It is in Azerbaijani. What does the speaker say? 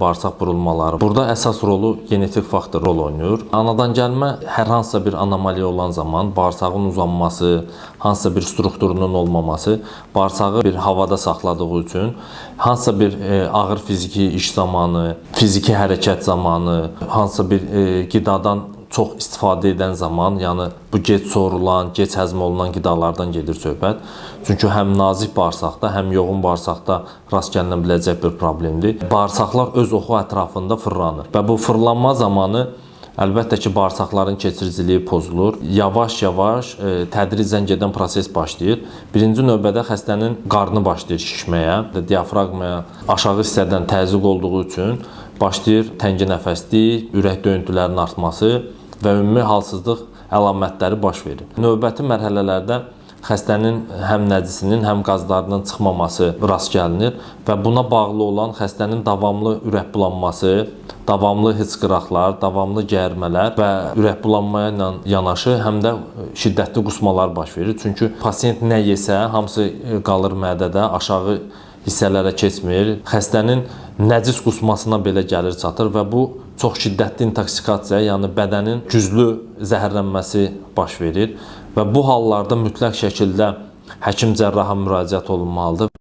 bağırsaq burulmaları. Burada əsas rolu genetik faktor rol oynayır. Anadan gəlmə hər hansısa bir anomaliya olan zaman bağırsağın uzanması, hansısa bir strukturunun olmaması bağırsağı bir havada saxladığı üçün hansısa bir ağır fiziki iş zamanı, fiziki hərəkət zamanı, hansısa bir qidadan çox istifadə edən zaman, yəni bu gec sorulan, gec həzm olunan qidalardan gedir söhbət. Çünki həm nazik bağırsaqda, həm yoğun bağırsaqda rast gəlinə biləcək bir problemdir. Bağırsaqlar öz oxu ətrafında fırlanır və bu fırlanma zamanı əlbəttə ki, bağırsaqların keçiriciliyi pozulur. Yavaş-yavaş, tədricən gedən proses başlayır. Birinci növbədə xəstənin qarnı başlayır şişməyə, diafraqmaya aşağı hissədən təzyiq olduğu üçün başlayır təngi nəfəslik, ürək döyüntülərinin artması və ümumi halsızlıq əlamətləri baş verir. Növbəti mərhələlərdə xəstənin həm nəcisinin, həm qazlarının çıxmaması rast gəlinir və buna bağlı olan xəstənin davamlı ürək bulanması, davamlı hıçqıraqlar, davamlı gərmələr və ürək bulanmaya ilə yanaşı həm də şiddətli qusmalar baş verir. Çünki pasiyent nə yesə, hamısı qalır mədədə, aşağı hissələrə keçmir. Xəstənin nəcis qusmasına belə gəlir çatır və bu çox şiddətli intoksikasiya, yəni bədənin güclü zəhərlənməsi baş verir və bu hallarda mütləq şəkildə həkim cərraha müraciət olunmalıdır.